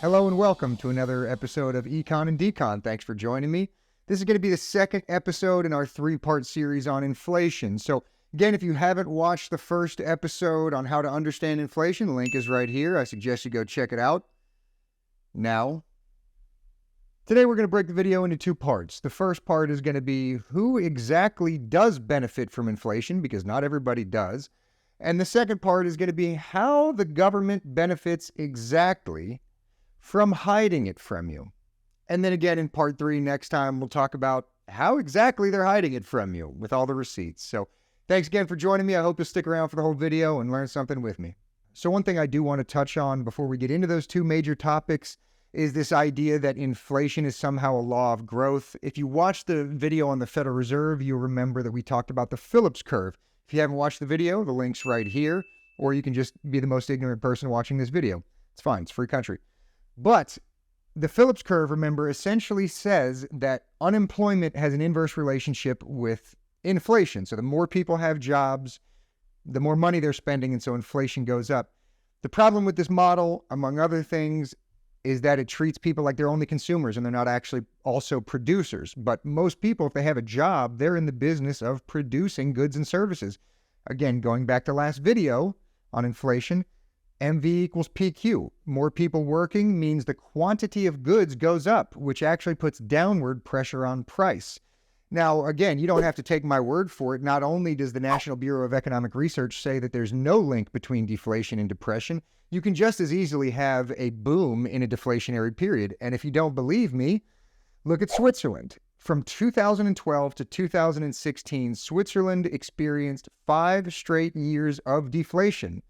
Hello and welcome to another episode of Econ and Decon. Thanks for joining me. This is going to be the second episode in our three-part series on inflation. So again, if you haven't watched the first episode on how to understand inflation, the link is right here. I suggest you go check it out. Now, today we're going to break the video into two parts. The first part is going to be who exactly does benefit from inflation, because not everybody does. And the second part is going to be how the government benefits exactly from hiding it from you. And then again, in part 3 next time, we'll talk about how exactly they're hiding it from you with all the receipts. So thanks again for joining me. I hope you'll stick around for the whole video and learn something with me. So one thing I do want to touch on before we get into those two major topics is this idea that inflation is somehow a law of growth. If you watched the video on the Federal Reserve, you'll remember that we talked about the Phillips curve. If you haven't watched the video, the link's right here, or you can just be the most ignorant person watching this video. It's fine, it's free country. But the Phillips curve, remember, essentially says that unemployment has an inverse relationship with inflation. So the more people have jobs, the more money they're spending, and so inflation goes up. The problem with this model, among other things, is that it treats people like they're only consumers and they're not actually also producers. But most people, if they have a job, they're in the business of producing goods and services. Again, going back to last video on inflation, MV equals PQ. More people working means the quantity of goods goes up, which actually puts downward pressure on price. Now, again, you don't have to take my word for it. Not only does the National Bureau of Economic Research say that there's no link between deflation and depression, you can just as easily have a boom in a deflationary period. And if you don't believe me, look at Switzerland. From 2012 to 2016, Switzerland experienced 5 straight years of deflation.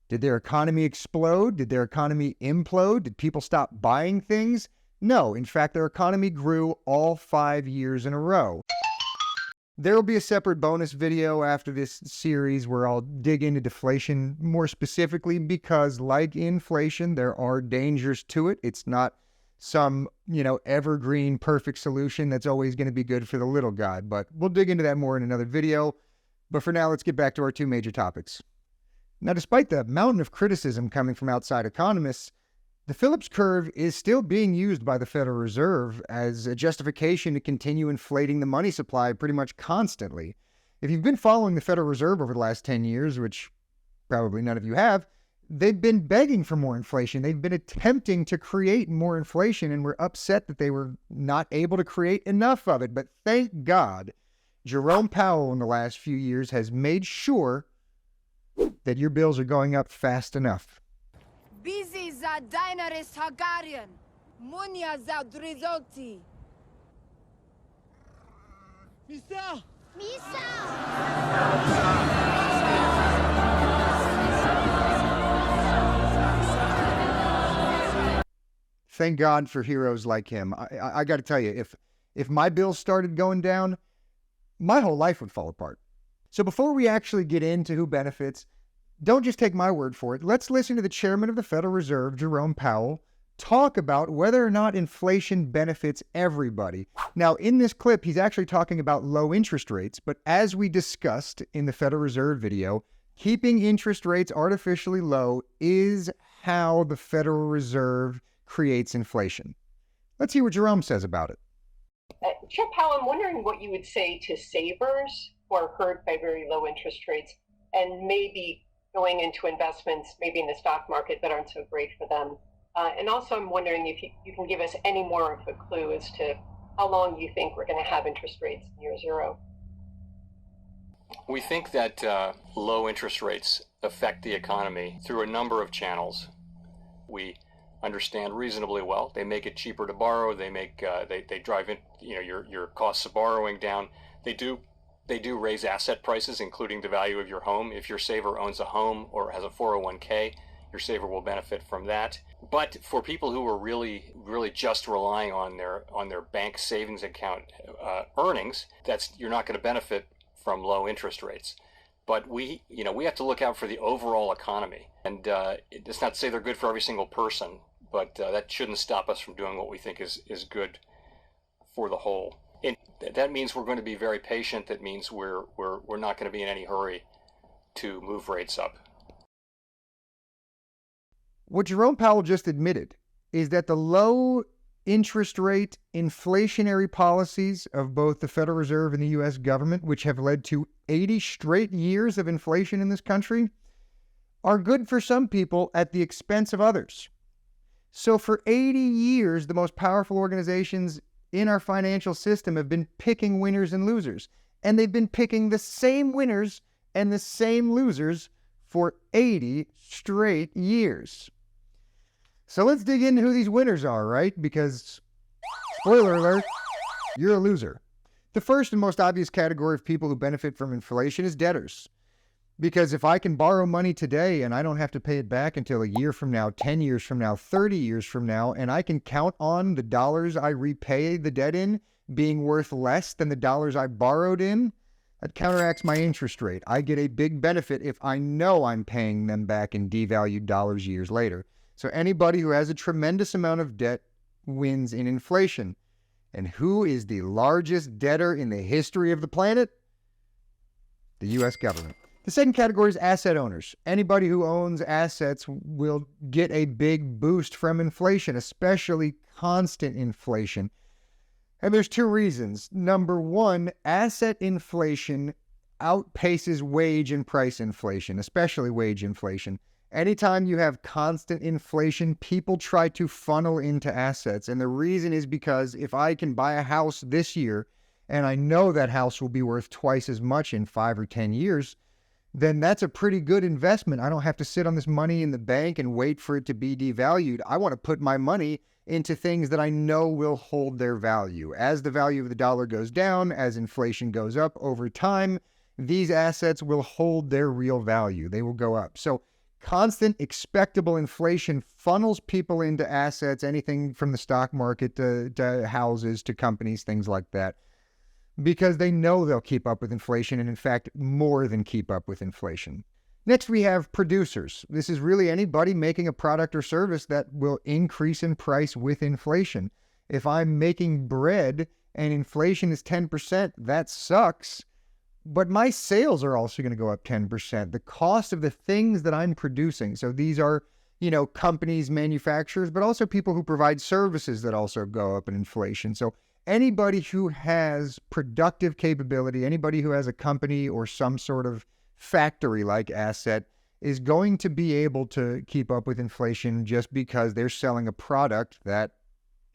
Did their economy explode? Did their economy implode? Did people stop buying things? No, in fact, their economy grew all 5 years in a row. There will be a separate bonus video after this series where I'll dig into deflation more specifically because, like inflation, there are dangers to it. It's not some, evergreen perfect solution that's always going to be good for the little guy, but we'll dig into that more in another video. But for now, let's get back to our two major topics. Now, despite the mountain of criticism coming from outside economists, the Phillips curve is still being used by the Federal Reserve as a justification to continue inflating the money supply pretty much constantly. If you've been following the Federal Reserve over the last 10 years, which probably none of you have, they've been begging for more inflation. They've been attempting to create more inflation and were upset that they were not able to create enough of it. But thank God, Jerome Powell in the last few years has made sure that your bills are going up fast enough. Busy za Dinaris Hungarian, Munya za Drizoti. Misa! Misa! Thank God for heroes like him. I got to tell you, if my bills started going down, my whole life would fall apart. So before we actually get into who benefits, don't just take my word for it. Let's listen to the chairman of the Federal Reserve, Jerome Powell, talk about whether or not inflation benefits everybody. Now, in this clip, he's actually talking about low interest rates, but as we discussed in the Federal Reserve video, keeping interest rates artificially low is how the Federal Reserve creates inflation. Let's see what Jerome says about it. Chair Powell, I'm wondering what you would say to savers who are hurt by very low interest rates and maybe going into investments, maybe in the stock market, that aren't so great for them. And also, I'm wondering if you can give us any more of a clue as to how long you think we're going to have interest rates near zero. We think that low interest rates affect the economy through a number of channels. We understand reasonably well. They make it cheaper to borrow. They make they drive in, your costs of borrowing down. They do raise asset prices, including the value of your home. If your saver owns a home or has a 401k, your saver will benefit from that. But for people who are really just relying on their bank savings account earnings, you're not going to benefit from low interest rates. But we have to look out for the overall economy. And it's not to say they're good for every single person, but that shouldn't stop us from doing what we think is good for the whole. And that means we're going to be very patient. That means we're not going to be in any hurry to move rates up. What Jerome Powell just admitted is that the low interest rate inflationary policies of both the Federal Reserve and the U.S. government, which have led to 80 straight years of inflation in this country, are good for some people at the expense of others. So for 80 years, the most powerful organizations in our financial system have been picking winners and losers. And they've been picking the same winners and the same losers for 80 straight years. So let's dig into who these winners are, right? Because, spoiler alert, you're a loser. The first and most obvious category of people who benefit from inflation is debtors. Because if I can borrow money today and I don't have to pay it back until a year from now, 10 years from now, 30 years from now, and I can count on the dollars I repay the debt in being worth less than the dollars I borrowed in, that counteracts my interest rate. I get a big benefit if I know I'm paying them back in devalued dollars years later. So anybody who has a tremendous amount of debt wins in inflation. And who is the largest debtor in the history of the planet? The U.S. government. The second category is asset owners. Anybody who owns assets will get a big boost from inflation, especially constant inflation. And there's two reasons. Number one, asset inflation outpaces wage and price inflation, especially wage inflation. Anytime you have constant inflation, people try to funnel into assets. And the reason is because if I can buy a house this year and I know that house will be worth twice as much in 5 or 10 years, then that's a pretty good investment. I don't have to sit on this money in the bank and wait for it to be devalued. I want to put my money into things that I know will hold their value. As the value of the dollar goes down, as inflation goes up over time, these assets will hold their real value. They will go up. So constant expectable inflation funnels people into assets, anything from the stock market to houses to companies, things like that, because they know they'll keep up with inflation, and in fact, more than keep up with inflation. Next, we have producers. This is really anybody making a product or service that will increase in price with inflation. If I'm making bread and inflation is 10%, that sucks. But my sales are also going to go up 10%. The cost of the things that I'm producing. So these are, companies, manufacturers, but also people who provide services that also go up in inflation. So anybody who has productive capability, anybody who has a company or some sort of factory-like asset is going to be able to keep up with inflation just because they're selling a product that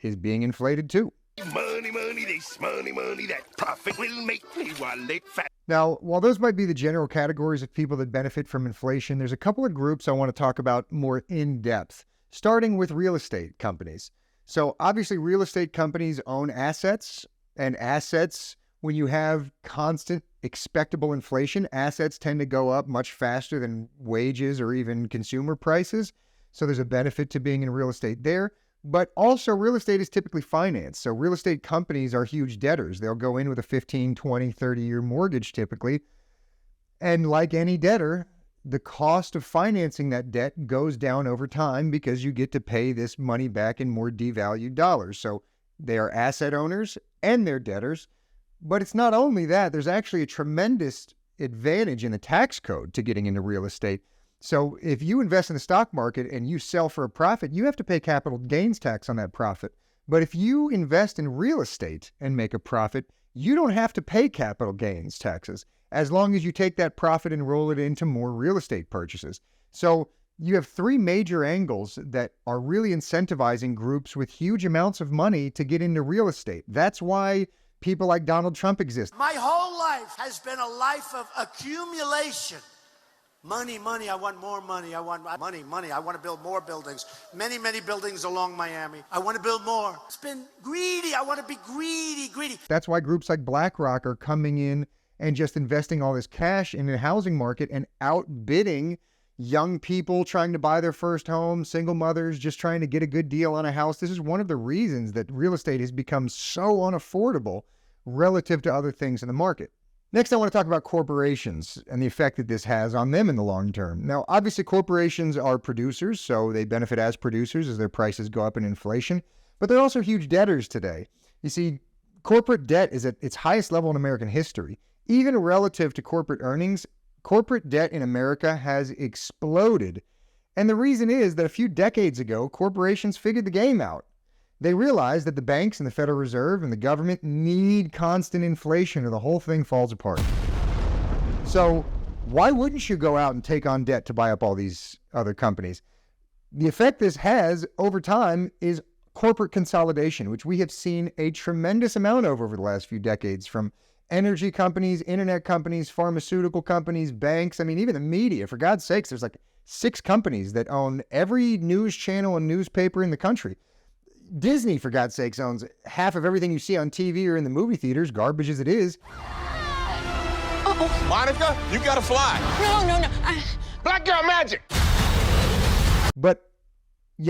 is being inflated too. Money, this money, that profit will make me wallet fat. Now, while those might be the general categories of people that benefit from inflation, there's a couple of groups I want to talk about more in depth, starting with real estate companies. So obviously real estate companies own assets, and assets, when you have constant expectable inflation, assets tend to go up much faster than wages or even consumer prices. So there's a benefit to being in real estate there. But also real estate is typically financed. So real estate companies are huge debtors. They'll go in with a 15, 20, 30-year mortgage typically. And like any debtor, the cost of financing that debt goes down over time because you get to pay this money back in more devalued dollars. So they are asset owners and they're debtors. But it's not only that. There's actually a tremendous advantage in the tax code to getting into real estate. So if you invest in the stock market and you sell for a profit, you have to pay capital gains tax on that profit. But if you invest in real estate and make a profit, you don't have to pay capital gains taxes as long as you take that profit and roll it into more real estate purchases. So you have three major angles that are really incentivizing groups with huge amounts of money to get into real estate. That's why people like Donald Trump exist. My whole life has been a life of accumulation. Money, I want more money. I want money. I want to build more buildings. Many buildings along Miami. I want to build more. It's been greedy. I want to be greedy. That's why groups like BlackRock are coming in and just investing all this cash in the housing market and outbidding young people trying to buy their first home, single mothers just trying to get a good deal on a house. This is one of the reasons that real estate has become so unaffordable relative to other things in the market. Next, I want to talk about corporations and the effect that this has on them in the long term. Now, obviously, corporations are producers, so they benefit as producers as their prices go up in inflation, but they're also huge debtors today. You see, corporate debt is at its highest level in American history. Even relative to corporate earnings, corporate debt in America has exploded. And the reason is that a few decades ago, corporations figured the game out. They realized that the banks and the Federal Reserve and the government need constant inflation or the whole thing falls apart. So why wouldn't you go out and take on debt to buy up all these other companies? The effect this has over time is corporate consolidation, which we have seen a tremendous amount of over the last few decades, from energy companies, internet companies, pharmaceutical companies, banks. I mean, even the media. For God's sakes, there's like 6 companies that own every news channel and newspaper in the country. Disney, for God's sakes, owns half of everything you see on TV or in the movie theaters, garbage as it is. Monica, you gotta fly. No. Black girl magic. But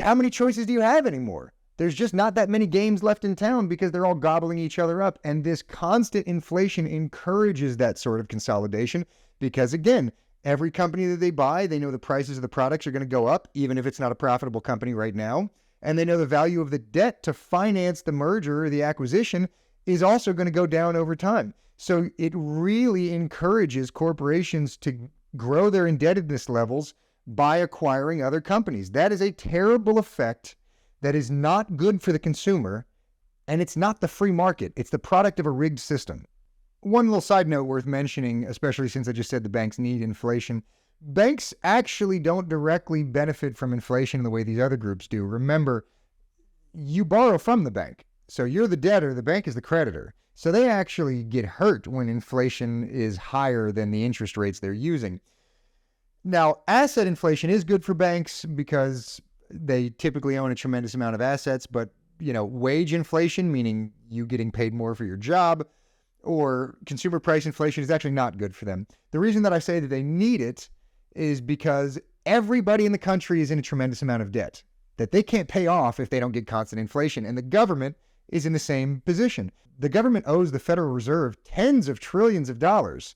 how many choices do you have anymore? There's just not that many games left in town because they're all gobbling each other up. And this constant inflation encourages that sort of consolidation because, again, every company that they buy, they know the prices of the products are going to go up, even if it's not a profitable company right now. And they know the value of the debt to finance the merger or the acquisition is also going to go down over time. So it really encourages corporations to grow their indebtedness levels by acquiring other companies. That is a terrible effect that is not good for the consumer, and it's not the free market. It's the product of a rigged system. One little side note worth mentioning, especially since I just said the banks need inflation. Banks actually don't directly benefit from inflation in the way these other groups do. Remember, you borrow from the bank. So you're the debtor, the bank is the creditor. So they actually get hurt when inflation is higher than the interest rates they're using. Now, asset inflation is good for banks because they typically own a tremendous amount of assets, but wage inflation, meaning you getting paid more for your job, or consumer price inflation is actually not good for them. The reason that I say that they need it is because everybody in the country is in a tremendous amount of debt that they can't pay off if they don't get constant inflation. And the government is in the same position. The government owes the Federal Reserve tens of trillions of dollars.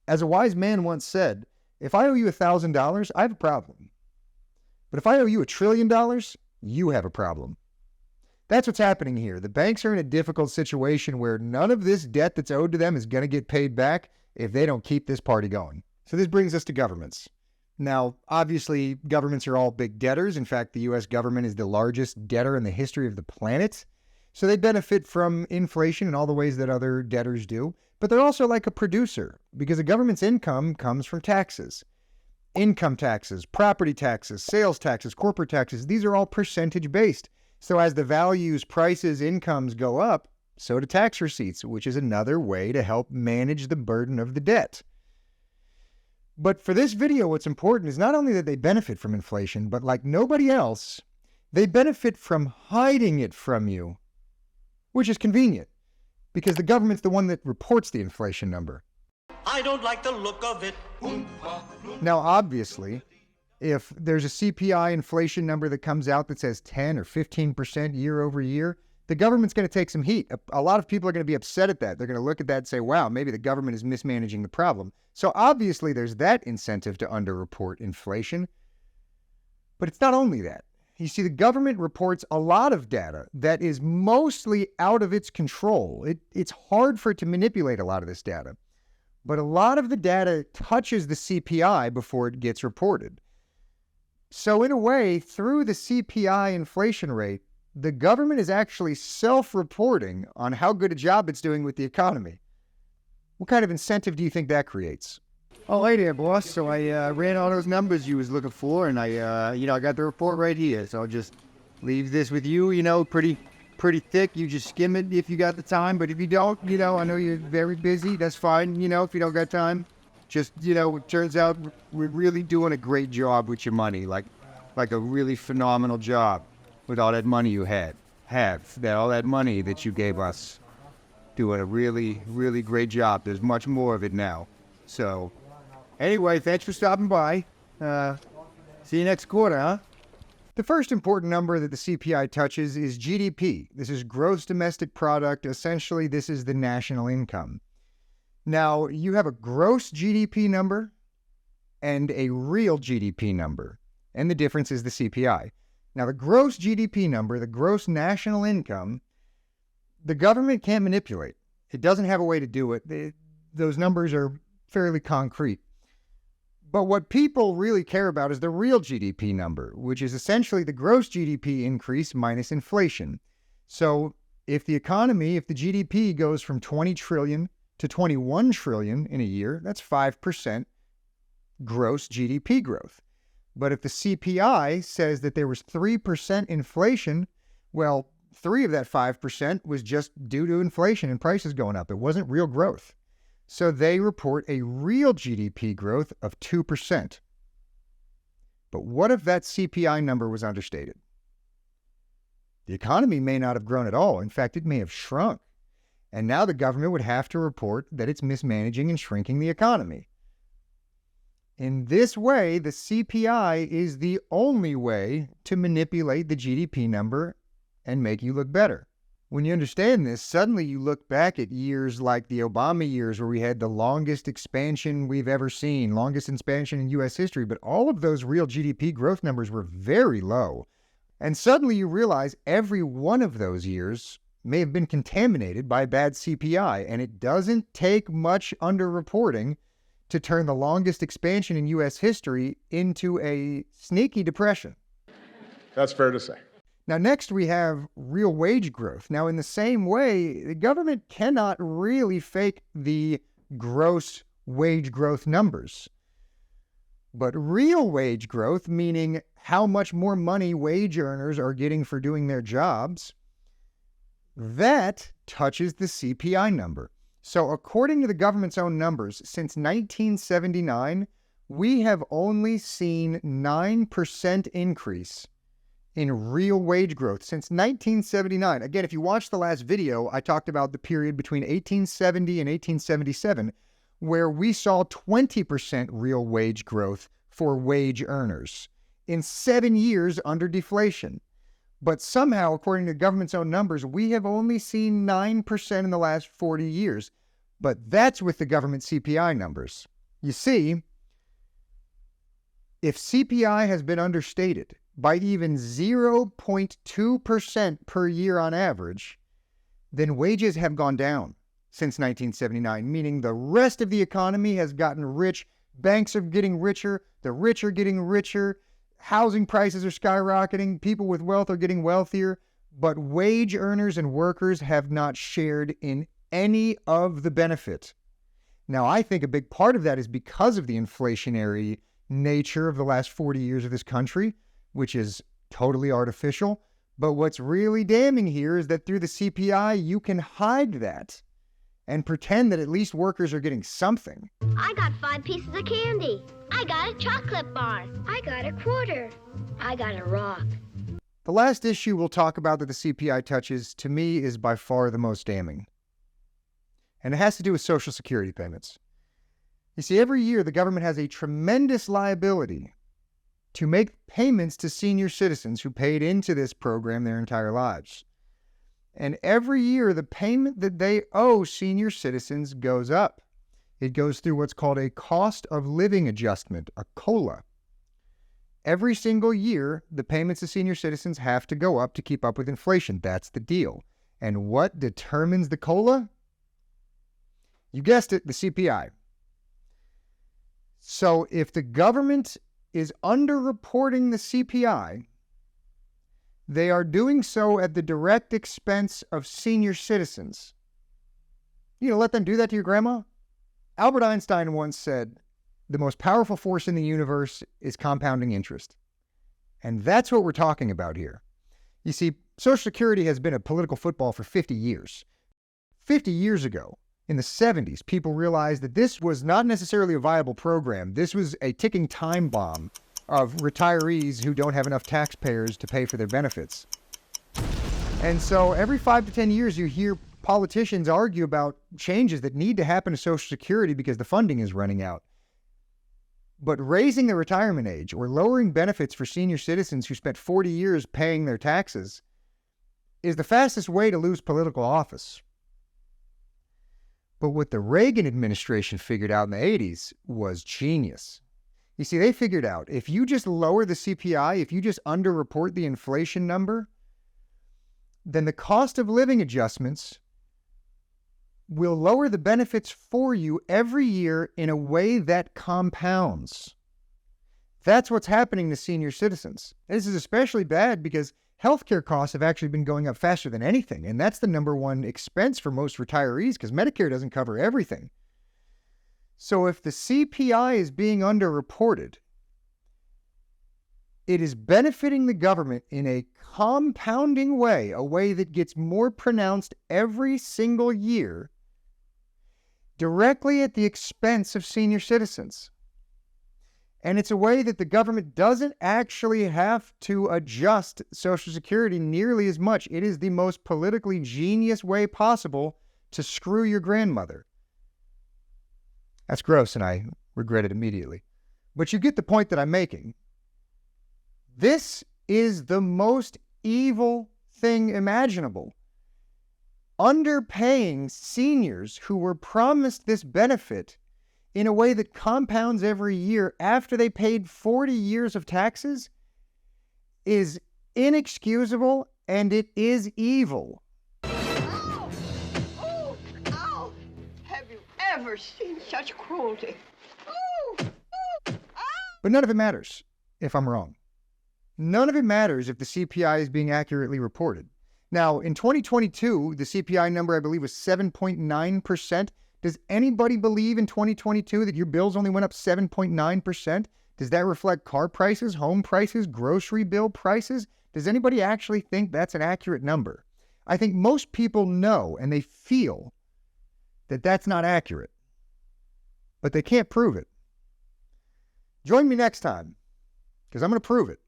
As a wise man once said, if I owe you $1,000, I have a problem. But if I owe you $1 trillion, you have a problem. That's what's happening here. The banks are in a difficult situation where none of this debt that's owed to them is going to get paid back if they don't keep this party going. So this brings us to governments. Now, obviously, governments are all big debtors. In fact, the U.S. government is the largest debtor in the history of the planet. So they benefit from inflation in all the ways that other debtors do. But they're also like a producer because the government's income comes from taxes. Income taxes, property taxes, sales taxes, corporate taxes, these are all percentage-based. So as the values, prices, incomes go up, so do tax receipts, which is another way to help manage the burden of the debt. But for this video, what's important is not only that they benefit from inflation, but like nobody else, they benefit from hiding it from you, which is convenient because the government's the one that reports the inflation number. I don't like the look of it. Now, obviously, if there's a CPI inflation number that comes out that says 10 or 15% year over year, the government's going to take some heat. A lot of people are going to be upset at that. They're going to look at that and say, wow, maybe the government is mismanaging the problem. So obviously there's that incentive to underreport inflation. But it's not only that. You see, the government reports a lot of data that is mostly out of its control. It's hard for it to manipulate a lot of this data. But a lot of the data touches the CPI before it gets reported. So in a way, through the CPI inflation rate, the government is actually self-reporting on how good a job it's doing with the economy. What kind of incentive do you think that creates? Oh, hey there, boss. So I ran all those numbers you was looking for, and I got the report right here. So I'll just leave this with you, pretty thick. You just skim it if you got the time. But if you don't, I know you're very busy. That's fine, if you don't got time. Just, it turns out we're really doing a great job with your money, like a really phenomenal job with all that money you all that money that you gave us. Doing a really, really great job. There's much more of it now. So, anyway, thanks for stopping by. See you next quarter, huh? The first important number that the CPI touches is GDP. This is gross domestic product. Essentially, this is the national income. Now, you have a gross GDP number and a real GDP number, and the difference is the CPI. Now, the gross GDP number, the gross national income, the government can't manipulate. It doesn't have a way to do it. Those numbers are fairly concrete. But what people really care about is the real GDP number, which is essentially the gross GDP increase minus inflation. So if the GDP goes from 20 trillion to 21 trillion in a year, that's 5% gross GDP growth. But if the CPI says that there was 3% inflation, well, 3 of that 5% was just due to inflation and prices going up. It wasn't real growth. So they report a real GDP growth of 2%. But what if that CPI number was understated? The economy may not have grown at all. In fact, it may have shrunk. And now the government would have to report that it's mismanaging and shrinking the economy. In this way, the CPI is the only way to manipulate the GDP number and make you look better. When you understand this, suddenly you look back at years like the Obama years where we had the longest expansion we've ever seen, longest expansion in U.S. history, but all of those real GDP growth numbers were very low. And suddenly you realize every one of those years may have been contaminated by bad CPI, and it doesn't take much underreporting to turn the longest expansion in U.S. history into a sneaky depression. That's fair to say. Now, next we have real wage growth. Now, in the same way, the government cannot really fake the gross wage growth numbers. But real wage growth, meaning how much more money wage earners are getting for doing their jobs, that touches the CPI number. So according to the government's own numbers, since 1979, we have only seen 9% increase in real wage growth since 1979. Again, if you watch the last video, I talked about the period between 1870 and 1877, where we saw 20% real wage growth for wage earners in 7 years under deflation. But somehow, according to the government's own numbers, we have only seen 9% in the last 40 years. But that's with the government CPI numbers. You see, if CPI has been understated by even 0.2% per year on average, then wages have gone down since 1979, meaning the rest of the economy has gotten rich. Banks are getting richer. The rich are getting richer. Housing prices are skyrocketing. People with wealth are getting wealthier. But wage earners and workers have not shared in any of the benefit. Now, I think a big part of that is because of the inflationary nature of the last 40 years of this country, which is totally artificial. But what's really damning here is that through the CPI, you can hide that and pretend that at least workers are getting something. I got 5 pieces of candy. I got a chocolate bar. I got a quarter. I got a rock. The last issue we'll talk about that the CPI touches, to me, is by far the most damning. And it has to do with Social Security payments. You see, every year the government has a tremendous liability to make payments to senior citizens who paid into this program their entire lives. And every year the payment that they owe senior citizens goes up. It goes through what's called a cost of living adjustment, a COLA. Every single year, the payments to senior citizens have to go up to keep up with inflation. That's the deal. And what determines the COLA? You guessed it, the CPI. So if the government is underreporting the CPI, they are doing so at the direct expense of senior citizens. You gonna let them do that to your grandma? Albert Einstein once said, the most powerful force in the universe is compounding interest. And that's what we're talking about here. You see, Social Security has been a political football for 50 years. 50 years ago, in the 70s, people realized that this was not necessarily a viable program. This was a ticking time bomb of retirees who don't have enough taxpayers to pay for their benefits. And so every 5 to 10 years, you hear politicians argue about changes that need to happen to Social Security because the funding is running out. But raising the retirement age or lowering benefits for senior citizens who spent 40 years paying their taxes is the fastest way to lose political office. But what the Reagan administration figured out in the 80s was genius. You see, they figured out if you just lower the CPI, if you just underreport the inflation number, then the cost of living adjustments will lower the benefits for you every year in a way that compounds. That's what's happening to senior citizens. And this is especially bad because healthcare costs have actually been going up faster than anything. And that's the number one expense for most retirees because Medicare doesn't cover everything. So if the CPI is being underreported, it is benefiting the government in a compounding way, a way that gets more pronounced every single year, directly at the expense of senior citizens. And it's a way that the government doesn't actually have to adjust Social Security nearly as much. It is the most politically genius way possible to screw your grandmother. That's gross, and I regret it immediately. But you get the point that I'm making. This is the most evil thing imaginable. Underpaying seniors who were promised this benefit in a way that compounds every year after they paid 40 years of taxes is inexcusable, and it is evil. Ow! Oh! Ow! Have you ever seen such cruelty? Oh! Oh! Ow! But none of it matters if I'm wrong. None of it matters if the CPI is being accurately reported. Now, in 2022, the CPI number, I believe, was 7.9%. Does anybody believe in 2022 that your bills only went up 7.9%? Does that reflect car prices, home prices, grocery bill prices? Does anybody actually think that's an accurate number? I think most people know and they feel that that's not accurate, but they can't prove it. Join me next time, because I'm going to prove it.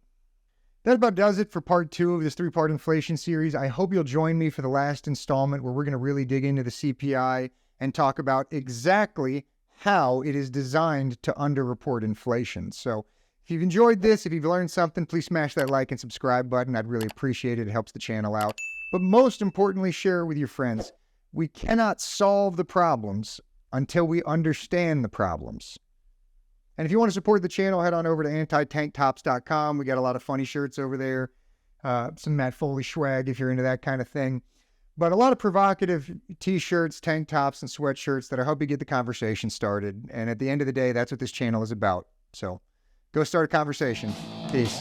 That about does it for part 2 of this 3-part inflation series. I hope you'll join me for the last installment where we're going to really dig into the CPI and talk about exactly how it is designed to underreport inflation. So if you've enjoyed this, if you've learned something, please smash that like and subscribe button. I'd really appreciate it. It helps the channel out. But most importantly, share it with your friends. We cannot solve the problems until we understand the problems. And if you want to support the channel, head on over to antitanktops.com. We got a lot of funny shirts over there. Some Matt Foley swag if you're into that kind of thing. But a lot of provocative t-shirts, tank tops, and sweatshirts that I hope you get the conversation started. And at the end of the day, that's what this channel is about. So go start a conversation. Peace.